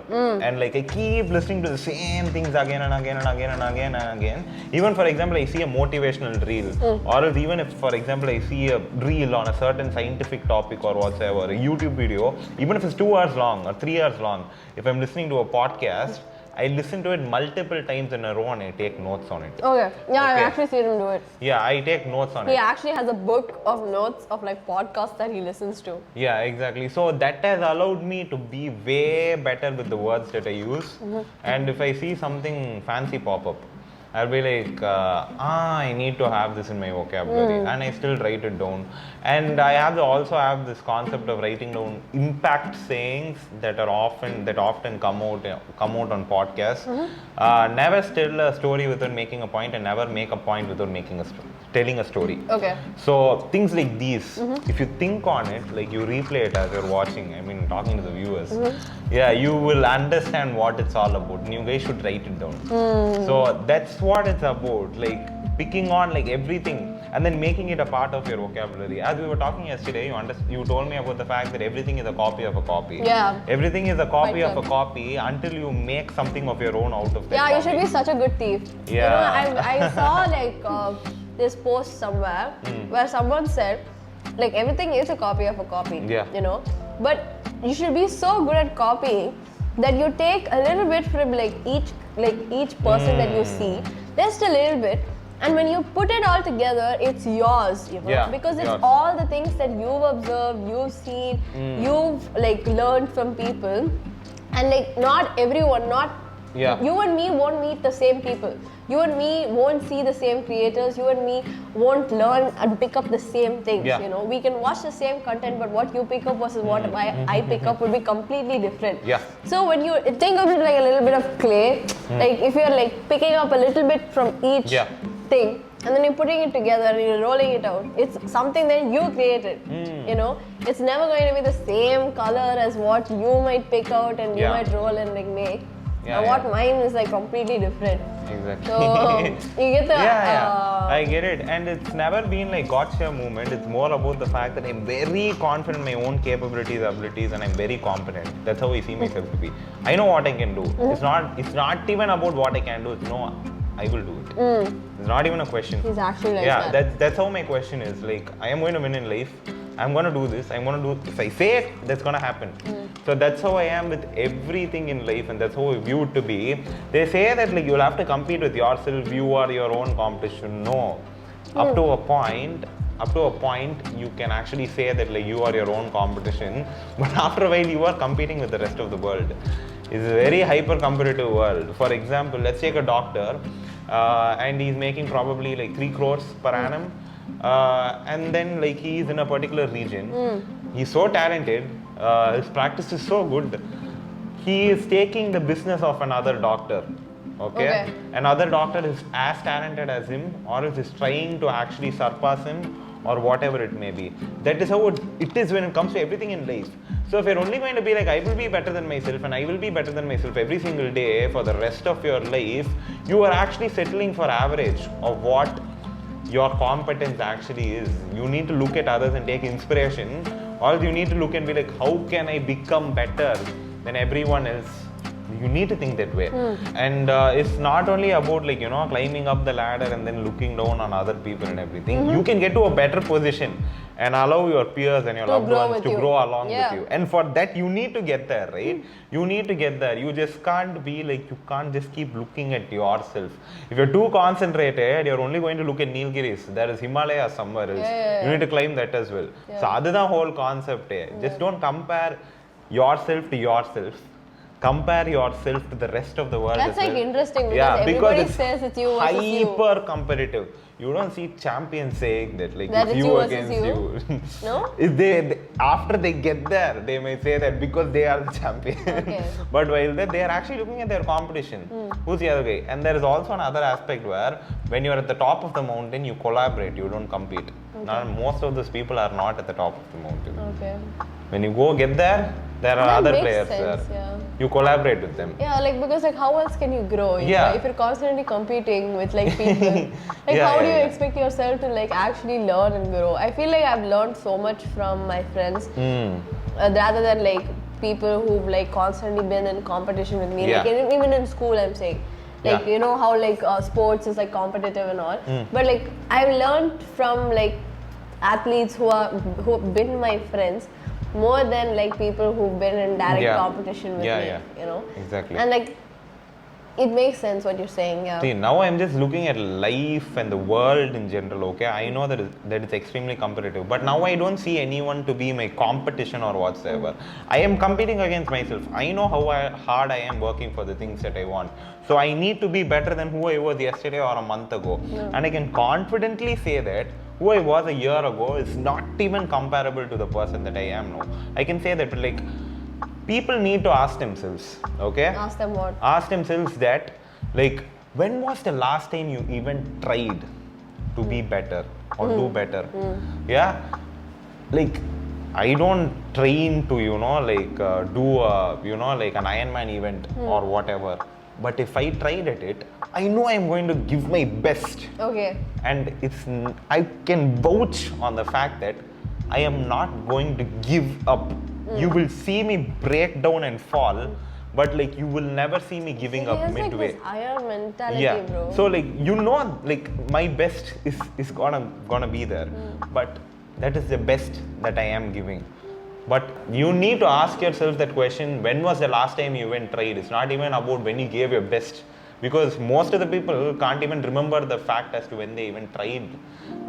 And like I keep listening to the same things again and again and again and again and again. Even for example, I see a motivational reel, or else even if for example I see a reel on a certain scientific topic or whatsoever, a YouTube video, even if it's 2 hours long or 3 hours long, if I'm listening to a podcast, I listen to it multiple times in a row and I take notes on it. Okay. Yeah, Okay. I've actually seen him do it. Yeah, I take notes on He it. actually has a book of notes of like podcasts that he listens to. Yeah, exactly. So that has allowed me to be way better with the words that I use. And if I see something fancy pop up, I'll be like, I need to have this in my vocabulary, and I still write it down. And I also have this concept of writing down impact sayings that often come out on podcasts. Never tell a story without making a point, and never make a point without telling a story. Okay. So things like these, if you think on it, like you replay it as you're watching, I mean talking to the viewers, yeah, you will understand what it's all about, and you guys should write it down. So that's what it's about, like picking on like everything and then making it a part of your vocabulary. As we were talking yesterday, you told me about the fact that everything is a copy of a copy. Yeah. Everything is a copy Quite of a good. copy until you make something of your own out of that Yeah, you copy. should be such a good thief. Yeah. You know, I saw like this post somewhere where someone said, like everything is a copy of a copy. Yeah. You know, but you should be so good at copying that you take a little bit from like each person that you see, just a little bit. And when you put it all together, it's yours, you know, Yeah, because it's yours. all the things that you've observed, you've seen, you've like learned from people, and like not everyone, Yeah. you and me won't meet the same people. You and me won't see the same creators. You and me won't learn and pick up the same things. Yeah. You know, we can watch the same content, but what you pick up versus what I pick up will be completely different. Yeah. So when you think of it like a little bit of clay, like if you're like picking up a little bit from each Yeah. thing, and then you're putting it together and you're rolling it out, it's something that you created. You know, it's never going to be the same color as what you might pick out and you Yeah. might roll and like make. Yeah, And what yeah. mine is like completely different. Exactly. So you get the yeah, I get it, and it's never been like gotcha movement. It's more about the fact that I'm very confident in my own capabilities, abilities, and I'm very competent. That's how I see myself to be. I know what I can do. It's not even about what I can do. It's no, I will do it. It's not even a question. He's actually like Yeah, that. that's how my question is. Like, I am going to win in life. I'm going to do this. I'm going to do. If I say it, that's going to happen. So that's how I am with everything in life, and that's how I view it to be. They say that like you'll have to compete with yourself. You are your own competition. No, up to a point, you can actually say that like you are your own competition. But after a while, you are competing with the rest of the world. It's a very hyper competitive world. For example, let's take a doctor, and he's making probably like 3 crores per annum. And then like he is in a particular region. He's so talented, his practice is so good. He is taking the business of another doctor. Okay? Another doctor is as talented as him, or is trying to actually surpass him, or whatever it may be. That is how it is when it comes to everything in life. So if you're only going to be like, I will be better than myself and I will be better than myself every single day for the rest of your life, you are actually settling for average of what your competence actually is. You need to look at others and take inspiration, or you need to look and be like, how can I become better than everyone else? You need to think that way. And it's not only about like, you know, climbing up the ladder and then looking down on other people and everything. You can get to a better position and allow your peers and your loved ones to grow along with you. And for that, you need to get there, right? You need to get there. You just can't be like, you can't just keep looking at yourself. If you're too concentrated, you're only going to look at Nilgiris. There is Himalaya somewhere else. You need to climb that as well. So that's the whole concept. Just don't compare yourself to yourself. Compare yourself to the rest of the world. That's as like well. interesting because everybody it's says it's you versus you. hyper competitive. You don't see champions saying that like That it's it's you you against versus you. No? If they after they get there, they may say that because they are the champion. Okay. But while they are actually looking at their competition. Who's the other guy? And there is also another aspect where when you are at the top of the mountain, you collaborate. You don't compete. Now most of those people are not at the top of the mountain. Okay. When you go get there, there are That other makes players sense, there. yeah. You collaborate with them. Yeah, like because like how else can you grow? You Yeah. know? If you're constantly competing with like people, like Yeah, how do you yeah. expect yourself to like actually learn and grow? I feel like I've learned so much from my friends rather than like people who've like constantly been in competition with me. Yeah. Like even in school, I'm saying. Like Yeah. you know how like sports is like competitive and all, but like I've learned from like athletes who've been my friends more than like people who've been in direct competition with me. Yeah. You know. Exactly. And like it makes sense what you're saying, yeah. See, now I'm just looking at life and the world in general, okay? I know that it's extremely competitive, but now I don't see anyone to be my competition or whatsoever. I am competing against myself. I know how hard I am working for the things that I want. So I need to be better than who I was yesterday or a month ago. And I can confidently say that who I was a year ago is not even comparable to the person that I am now. I can say that, like, people need to ask themselves, okay? Ask them what? Ask themselves that, like, when was the last time you even tried to be better or do better? Yeah? Like, I don't train to, do like an Ironman event or whatever. But if I tried at it, I know I'm going to give my best. Okay. And I can vouch on the fact that I am not going to give up. You will see me break down and fall, but like you will never see me giving up midway. Like this iron mentality, bro. So like like my best is gonna be there, but that is the best that I am giving. But you need to ask yourself that question: when was the last time you even tried? It's not even about when you gave your best, because most of the people can't even remember the fact as to when they even tried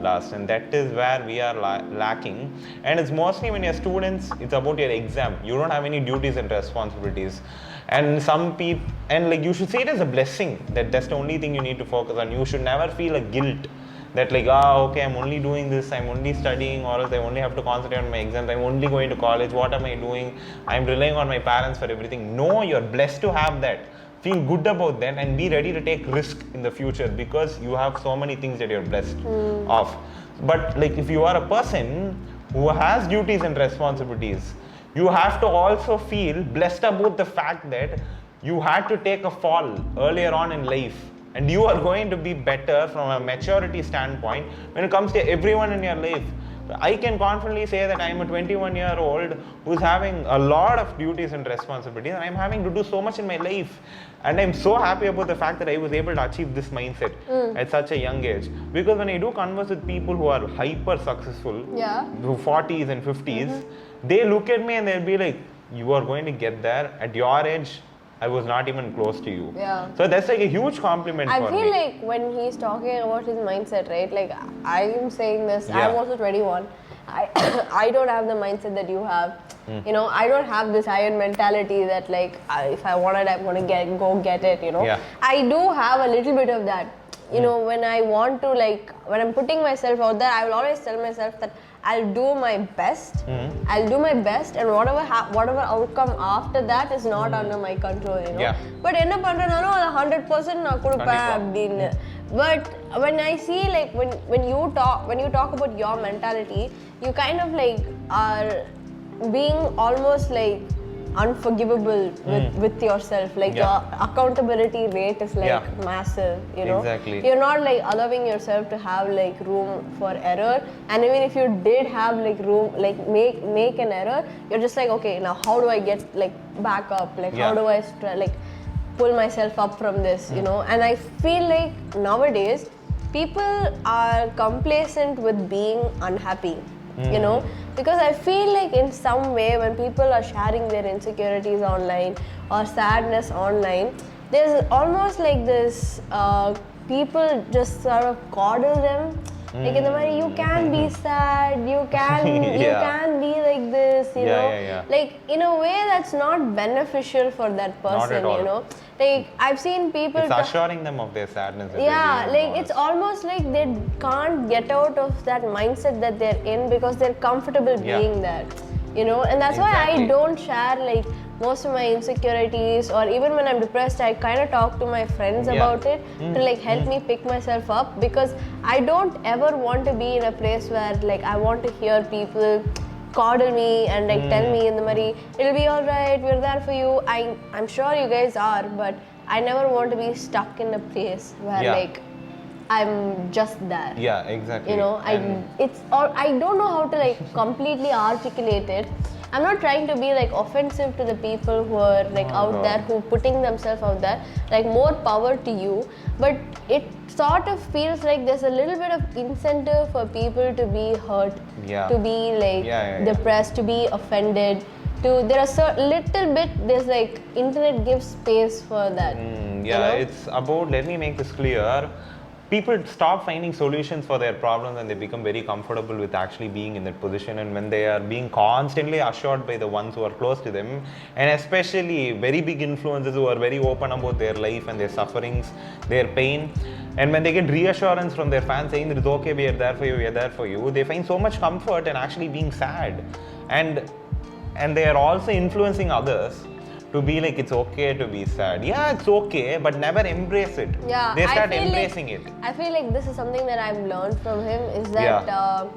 last, and that is where we are lacking. And it's mostly when you're students, it's about your exam. You don't have any duties and responsibilities, and some people, and like you should see it as a blessing that that's the only thing you need to focus on. You should never feel a guilt that like, okay, I'm only doing this, I'm only studying, or else I only have to concentrate on my exams, I'm only going to college, what am I doing? I'm relying on my parents for everything. No, you're blessed to have that. Feel good about that and be ready to take risk in the future, because you have so many things that you're blessed of. But like if you are a person who has duties and responsibilities, you have to also feel blessed about the fact that you had to take a fall earlier on in life, and you are going to be better from a maturity standpoint when it comes to everyone in your life. I can confidently say that I am a 21-year-old who's having a lot of duties and responsibilities, and I'm having to do so much in my life. And I'm so happy about the fact that I was able to achieve this mindset at such a young age. Because when I do converse with people who are hyper successful, who 40s and 50s, they look at me and they'll be like, you are going to get there at your age. I was not even close to you. Yeah. So that's like a huge compliment for me. I feel like when he's talking about his mindset, right? Like I'm saying this, I'm also 21. I don't have the mindset that you have. You know, I don't have this iron mentality that like if I want it, I'm gonna go get it. You know. Yeah. I do have a little bit of that. You know, when I want to when I'm putting myself out there, I will always tell myself that I'll do my best. I'll do my best, and whatever outcome after that is not under my control, you know. Yeah. But enna pandranaalo adu 100% na kudupen appdinu. But when I see like when you talk about your mentality, you kind of like are being almost like unforgivable with yourself, like your accountability rate is like massive, you know. Exactly. You're not like allowing yourself to have like room for error, and even if you did have like room, like make an error, you're just like, okay, now how do I get like back up, like how do I like pull myself up from this, you know. And I feel like nowadays people are complacent with being unhappy, you know, because I feel like in some way when people are sharing their insecurities online or sadness online, there's almost like this people just sort of coddle them, like in the way you can be sad, you can be like this, you know, like in a way that's not beneficial for that person, you know. Like I've seen people it's assuring them of their sadness. Like it's almost like they can't get out of that mindset that they're in because they're comfortable being there, you know. And that's why I don't share like most of my insecurities, or even when I'm depressed, I kind of talk to my friends about it to like help me pick myself up, because I don't ever want to be in a place where like I want to hear people coddle me and like tell me in the mari, it'll be alright, we're there for you. I'm sure you guys are, but I never want to be stuck in a place where like I'm just there. Yeah, exactly. You know, I don't know how to like completely articulate it. I'm not trying to be like offensive to the people who are like out there, who putting themselves out there. Like more power to you, but it sort of feels like there's a little bit of incentive for people to be hurt, to be like depressed, to be offended. There's like internet gives space for that. It's about, let me make this clear. People stop finding solutions for their problems and they become very comfortable with actually being in that position, and when they are being constantly assured by the ones who are close to them, and especially very big influencers who are very open about their life and their sufferings, their pain, and when they get reassurance from their fans saying that it's okay, we are there for you, we are there for you, they find so much comfort in actually being sad, and they are also influencing others to be like, it's okay to be sad. Yeah, it's okay, but never embrace it. Yeah, they start embracing it. I feel like this is something that I've learned from him, is that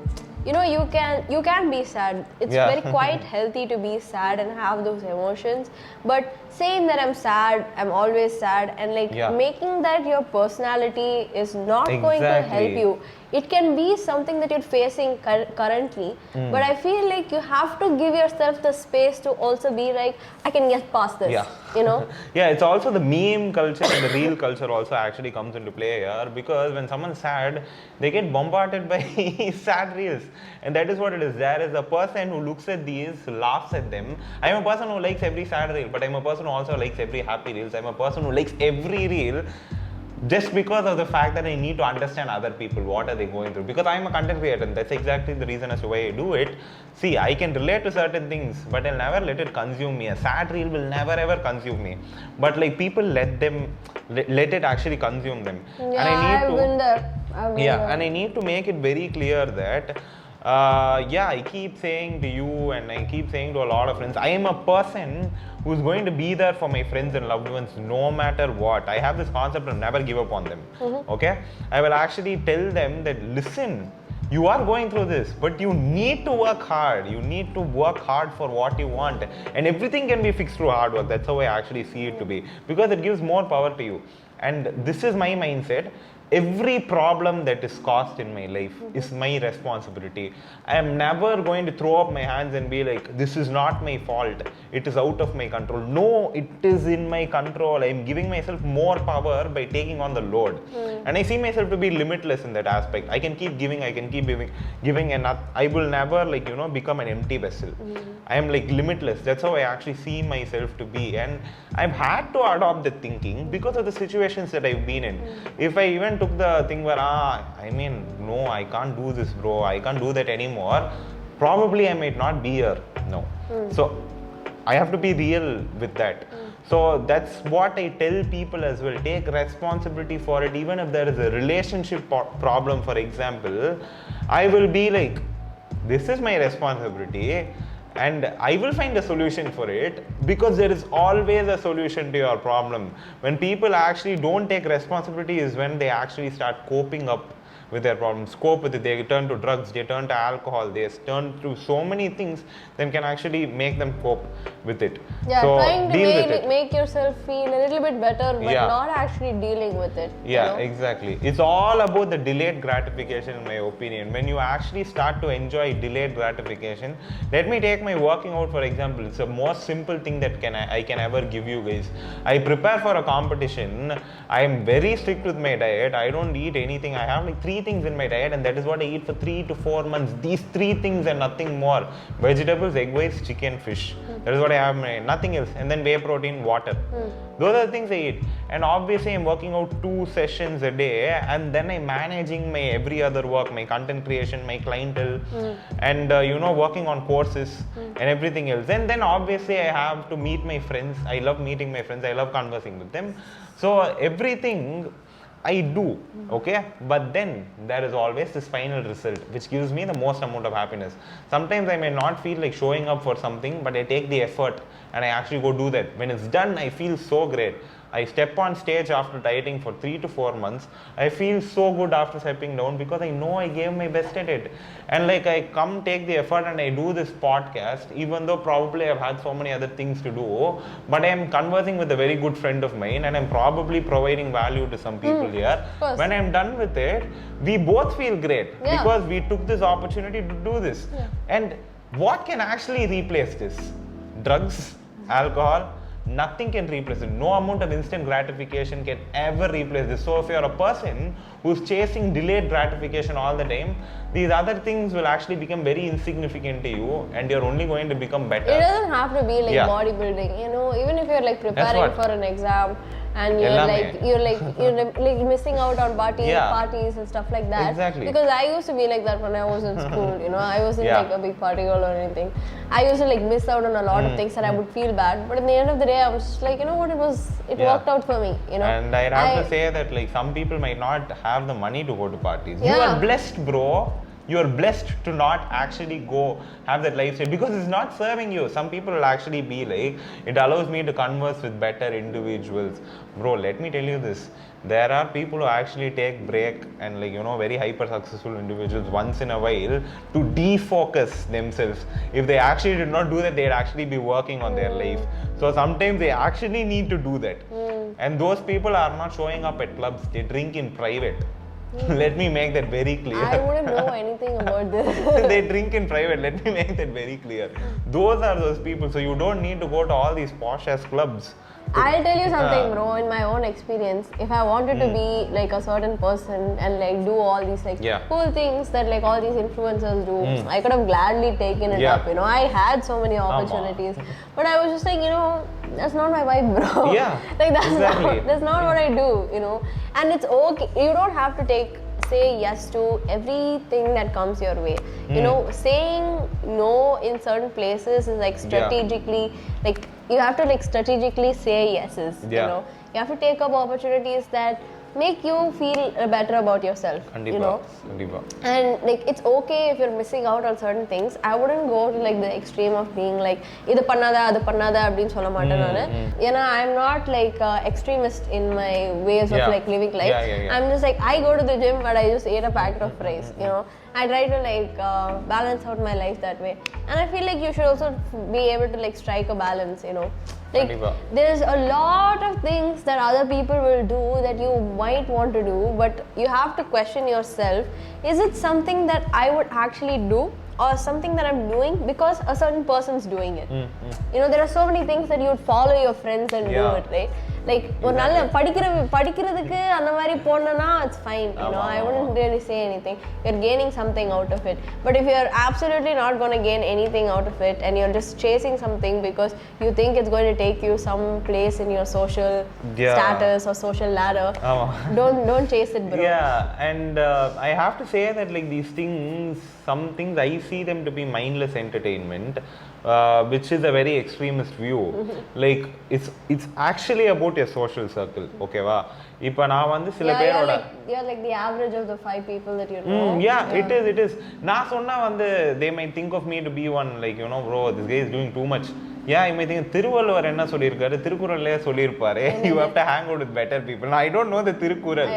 you can be sad. It's very quite healthy to be sad and have those emotions. But saying that I'm sad, I'm always sad, and making that your personality is not going to help you. It can be something that you're facing currently, but I feel like you have to give yourself the space to also be like, I can get past this, Yeah, it's also the meme culture and the real culture also actually comes into play here, because when someone's sad, they get bombarded by sad reels, and that is what it is. There is a person who looks at these, laughs at them. I'm a person who likes every sad reel, but I'm a person who also likes every happy reels. I'm a person who likes every reel, just because of the fact that I need to understand other people, what are they going through, because I'm a content creator, and that's exactly the reason as to why I do it. See, I can relate to certain things, but I'll never let it consume me. A sad reel will never ever consume me, but people let it actually consume them. Yeah, I've been there. And I need to make it very clear that I keep saying to you, and I keep saying to a lot of friends, I am a person who's going to be there for my friends and loved ones no matter what. I have this concept of never give up on them. Okay? I will actually tell them that, listen, you are going through this, but you need to work hard. You need to work hard for what you want. And everything can be fixed through hard work. That's how I actually see it to be, because it gives more power to you. And this is my mindset. Every problem that is caused in my life is my responsibility. I am never going to throw up my hands and be like, this is not my fault, it is out of my control. No, it is in my control. I am giving myself more power by taking on the load. And I see myself to be limitless in that aspect. I can keep giving, and I will never become an empty vessel. I am limitless. That's how I actually see myself to be. And I've had to adopt the thinking because of the situations that I've been in. If I even took the thing where, no, I can't do this, bro, I can't do that anymore, probably I might not be here. No. So I have to be real with that. So that's what I tell people as well. Take responsibility for it. Even if there is a relationship problem, for example, I will be like, this is my responsibility, and I will find a solution for it, because there is always a solution to your problem. When people actually don't take responsibility is when they actually start coping up with their problems, cope with it. They turn to drugs, they turn to alcohol, they turn to so many things that can actually make them cope with it. Yeah, so trying to make yourself feel a little bit better, but not actually dealing with it. Yeah, exactly. It's all about the delayed gratification, in my opinion. When you actually start to enjoy delayed gratification, let me take my working out for example. It's the most simple thing that I can ever give you guys. I prepare for a competition. I am very strict with my diet. I don't eat anything. I have 3 things in my diet, and that is what I eat for 3 to 4 months. These 3 things and nothing more: vegetables, egg whites, chicken, fish. That is what I have, nothing else. And then whey protein, water. Those are the things I eat. And obviously I'm working out 2 sessions a day, and then I'm managing my every other work, my content creation, my clientele, and working on courses and everything else. And then obviously I have to meet my friends. I love meeting my friends. I love conversing with them. So everything I do, okay? But then there is always this final result which gives me the most amount of happiness. Sometimes I may not feel like showing up for something, but I take the effort and I actually go do that. When it's done, I feel so great. I step on stage after dieting for 3 to 4 months. I feel so good after stepping down, because I know I gave my best at it. And I come take the effort and I do this podcast, even though probably I've had so many other things to do, but I am conversing with a very good friend of mine, and I'm probably providing value to some people here. When I'm done with it, we both feel great because we took this opportunity to do this. And what can actually replace this? Drugs, alcohol? Nothing can replace it. No amount of instant gratification can ever replace this. So if you're a person who's chasing delayed gratification all the time, these other things will actually become very insignificant to you, and you're only going to become better. It doesn't have to be bodybuilding, even if you're preparing for an exam, and you're missing out on parties and stuff like that. Exactly. Because I used to be like that when I was in school. I wasn't like a big party girl or anything. I used to like miss out on a lot of things, and I would feel bad. But at the end of the day, I was just like, you know what, it worked out for me. And I'd have to say that like some people might not have the money to go to parties. You are blessed, bro. You are blessed to not actually go have that lifestyle because it's not serving you. Some people will actually be like, it allows me to converse with better individuals. Bro, let me tell you this. There are people who actually take break and like, very hyper successful individuals once in a while to defocus themselves. If they actually did not do that, they'd actually be working on their life. So sometimes they actually need to do that. And those people are not showing up at clubs. They drink in private. Let me make that very clear. I wouldn't know anything about this. They drink in private. Let me make that very clear. Those are those people. So you don't need to go to all these posh ass clubs. I'll tell you something, bro. In my own experience, if I wanted to be like a certain person and like do all these like cool things that like all these influencers do, I could have gladly taken it up. I had so many opportunities, but I was just like, that's not my vibe, bro. Yeah, like exactly. That's not what I do. And it's okay. You don't have to say yes to everything that comes your way. Saying no in certain places is like strategically like you have to like strategically say yeses. You have to take up opportunities that make you feel better about yourself. And like it's okay if you're missing out on certain things. I wouldn't go to like the extreme of being like idu pannada adu pannada appdin solla maatan nanu. I'm not like extremist in my ways of like living life. I'm just like I go to the gym but I just ate a packet of fries. I try to like balance out my life that way, and I feel like you should also be able to like strike a balance. Like there's a lot of things that other people will do that you might want to do, but you have to question yourself, is it something that I would actually do or something that I'm doing because a certain person's doing it? There are so many things that you would follow your friends and do it, right? Like ஒரு நல்ல படிக்கிறதுக்கு அந்த மாதிரி போனனா it's fine. I wouldn't really say anything. You're gaining something out of it. But if you're absolutely not going to gain anything out of it and you're just chasing something because you think it's going to take you some place in your social status or social ladder, don't chase it, bro. And I have to say that like these things, some things I see them to be mindless entertainment, which is a very extremist view. Like it's actually about your social circle. Okay va, ipa na vandu sila peroda you're like the average of the 5 people that you know. It is na sonna vandu they might think of me to be one like bro, this guy is doing too much. You might think Thiruvalluvar என்ன சொல்லியிருக்காரு, திருக்குறள்லயே சொல்லியிருப்பாரு, you have to hang out with better people. Now I don't know the Thirukkural.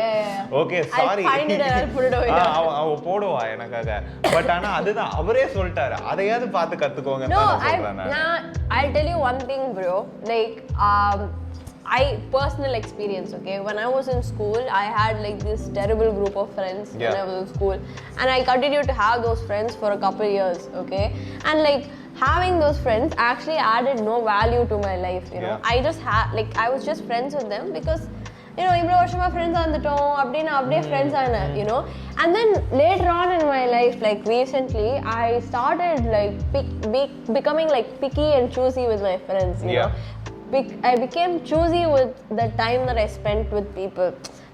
Okay, sorry. I'll find it and I'll put it over here. அவ போடுவா எனக்காக. But ஆனா அதுதான் அவரே சொல்லிட்டாரு, அதையாவது பார்த்து கத்துக்கோங்க. No, I'll tell you one thing, bro. Like personal experience, okay? When I was in school, I had like this terrible group of friends when I was in school, and I continued to have those friends for a couple years, okay? And like having those friends actually added no value to my life, I just I was just friends with them because இவ்வளோ வருஷமா ஃப்ரெண்ட்ஸாக இருந்துட்டோம் அப்படின்னு அப்படியே friends ஆனேன். And then later on in my life, like recently, I started like becoming like picky and choosy with my friends, I became choosy with the time that I spent with people.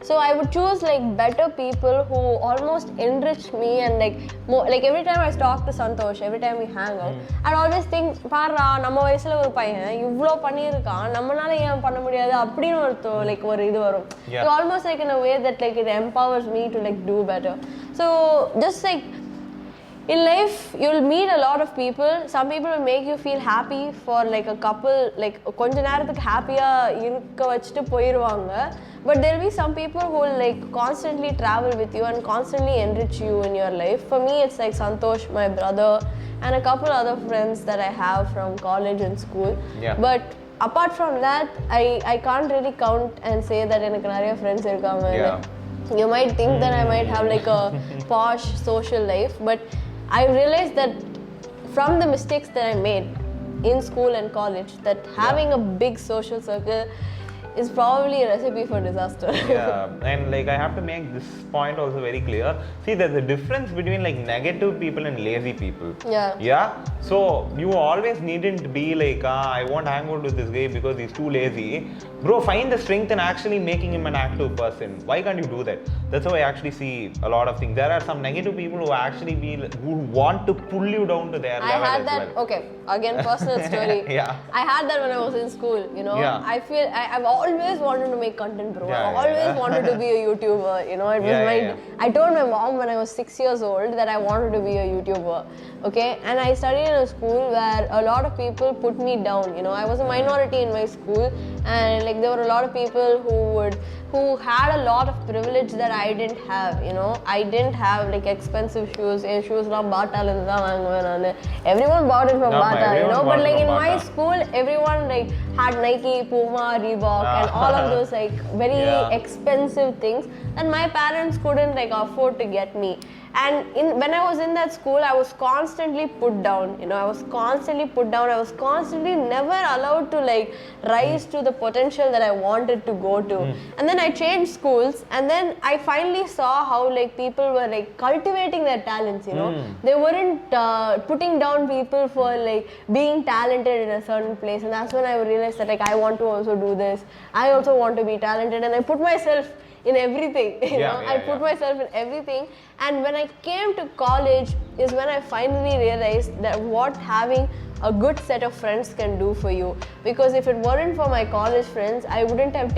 So I would choose like better people who almost enrich me, and like more, like every time I talk to Santhosh, every time we hang out, I'd always think, பாரா நம்ம வயசுல ஒரு பையன் இவ்ளோ பண்ணியிருக்கான், நம்மளால ஏன் பண்ண முடியாது அப்படின்னு like ஒரு இது வரும். So almost like in a way that like it empowers me to like do better. So just like in life, you'll meet a lot of people. Some people will make you feel happy for like a couple, like கொஞ்ச நேரத்துக்கு ஹாப்பியா இருக்க வச்சிட்டு போயிடுவாங்க. But there'll be some people who will like constantly travel with you and constantly enrich you in your life. For me, it's like Santhosh, my brother, and a couple other friends that I have from college and school. But apart from that, I can't really count and say that எனக்கு நிறைய friends இருக்காங்க. You might think that I might have like a posh social life, but I realized that from the mistakes that I made in school and college, that having a big social circle is probably a recipe for disaster. Yeah, and like I have to make this point also very clear. See, there's a difference between like negative people and lazy people. Yeah. Yeah. So you always needn't be like, I won't hang out with this guy because he's too lazy. Bro, find the strength in actually making him an active person. Why can't you do that? That's how I actually see a lot of things. There are some negative people who want to pull you down to their level. I had that. Well. Okay, again, personal story. Yeah. I had that when I was in school. You know, yeah. I feel I've always wanted to make content, bro. Yeah, I've always wanted to be a YouTuber. You know, it was I told my mom when I was 6 years old that I wanted to be a YouTuber. Okay, and I studied in a school where a lot of people put me down. You know, I was a minority in my school, and like there were a lot of people who had a lot of privilege that I didn't have. You know, I didn't have like expensive shoes. Shoes la Bata la vaanguven. Everyone bought it from Bata, you know. But like in my school, everyone like had Nike, Puma, Reebok, and all of those like very expensive things that my parents couldn't like afford to get me. And when I was in that school, I was constantly put down. You know, I was constantly put down. I was constantly never allowed to like rise to the potential that I wanted to go to. And then I changed schools, and then I finally saw how like people were like cultivating their talents. You know, they weren't putting down people for like being talented in a certain place. And that's when I realized that like I want to also do this. I also want to be talented, and I put myself in everything, you know, I put myself in everything. And when I came to college is when I finally realized that what having a good set of friends can do for you. Because if it weren't for my college friends, I wouldn't have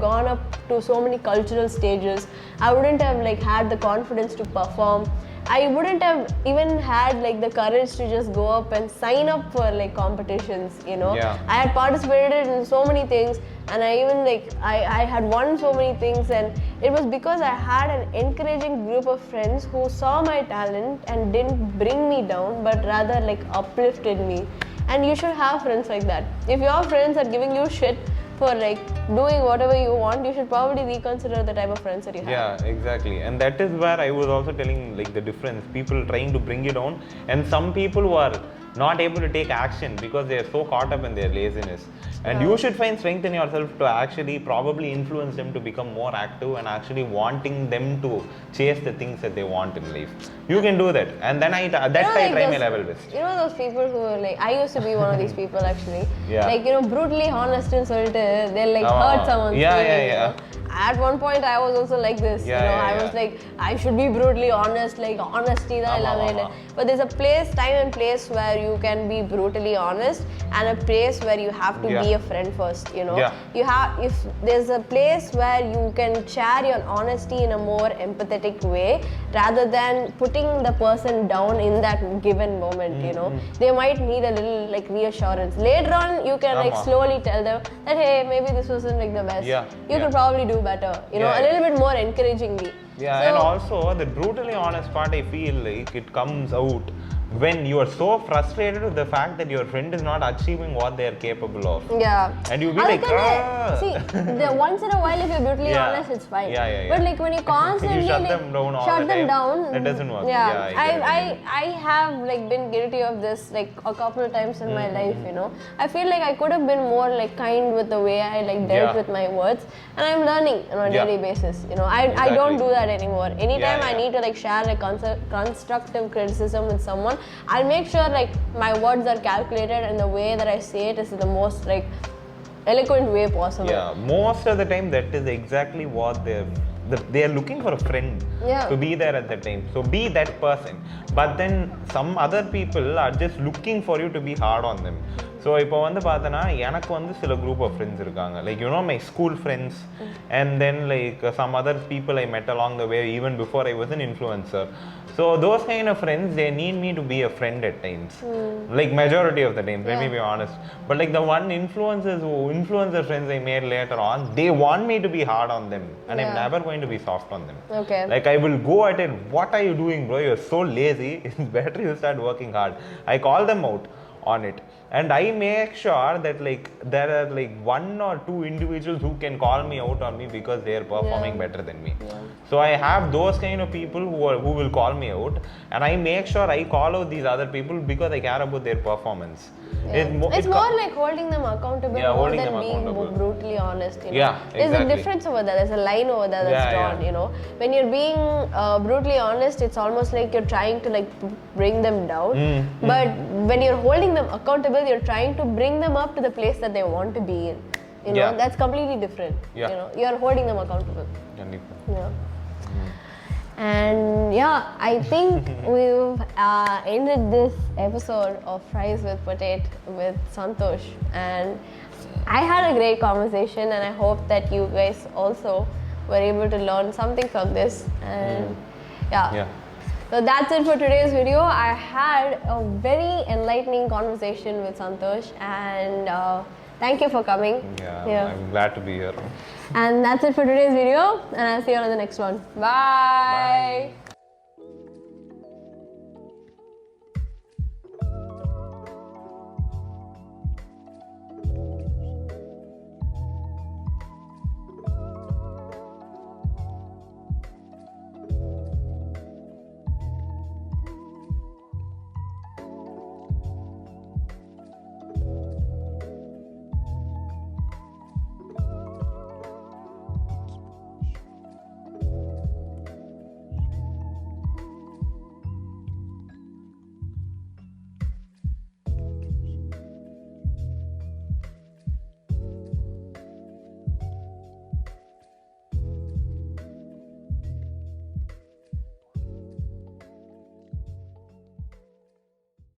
gone up to so many cultural stages. I wouldn't have like had the confidence to perform. I wouldn't have even had like the courage to just go up and sign up for like competitions, you know. I had participated in so many things, and I even like I had won so many things, and it was because I had an encouraging group of friends who saw my talent and didn't bring me down but rather like uplifted me. And you should have friends like that. If your friends are giving you shit for like doing whatever you want, you should probably reconsider the type of friends that you have. Yeah, exactly. And that is where I was also telling like the difference. People trying to bring you down, and some people who are not able to take action because they are so caught up in their laziness. And you should find strength in yourself to actually probably influence them to become more active and actually wanting them to chase the things that they want in life. You can do that. And then I try my level best. You know those people who are like, I used to be one of these people actually. Like, you know, brutally honest and sollte, they'll like hurt someone's feelings. You know? At one point I was also like this, you know, I was like, I should be brutally honest, like honesty da illa. But there's a time and place where you can be brutally honest, and a place where you have to be a friend first, you know. If there's a place where you can share your honesty in a more empathetic way rather than putting the person down in that given moment, you know. They might need a little like reassurance. Later on you can like slowly tell them that hey, maybe this wasn't like the best. You could probably do better, you know, a little bit more encouragingly. And also the brutally honest part, I feel like it comes out when you are so frustrated with the fact that your friend is not achieving what they are capable of. And you be like, see, once in a while if you're brutally honest, it's fine. But like when you constantly you shut them down all the time, that doesn't work. I have like been guilty of this like a couple of times in my life, you know. I feel like I could have been more like kind with the way I like dealt with my words, and I'm learning on a daily basis, you know. I don't do that anymore. Anytime I need to like share like constructive criticism with someone, I'll make sure like my words are calculated and the way that I say it is the most like eloquent way possible. Most of the time that is exactly what they are looking for, a friend to be there at that time. So be that person. But then some other people are just looking for you to be hard on them. So இப்போ வந்து பார்த்தனா எனக்கு வந்து சில group of friends இருக்காங்க, like you know my school friends, and then like some other people I met along the way even before I was an influencer. So those kind of friends, they need me to be a friend at times, like majority of the time, let me be honest. But like the influencer friends I made later on, they want me to be hard on them, and I'm never going to be soft on them. Like I will go at it, what are you doing bro, you're so lazy, it's better you start working hard. I call them out on it, and I make sure that like there are like one or two individuals who can call me out on me because they are performing better than me. So I have those kind of people who will call me out, and I make sure I call out these other people because I care about their performance. It's more like holding them accountable more holding than them being accountable. brutally honest. You know? Yeah, There's a exactly. difference over there. There's a line over there that's drawn. Yeah. You know, when you're being brutally honest, it's almost like you're trying to like bring them down. But when you're holding them accountable, you're trying to bring them up to the place that they want to be in. You know, that's completely different. Yeah. You know, you're holding them accountable. Yeah. And yeah, I think we've ended this episode of Fries with Potate with Santhosh, and I had a great conversation, and I hope that you guys also were able to learn something from this. And yeah. So that's it for today's video. I had a very enlightening conversation with Santhosh, and thank you for coming. Yeah, I'm glad to be here. And that's it for today's video, and I'll see you on the next one. Bye.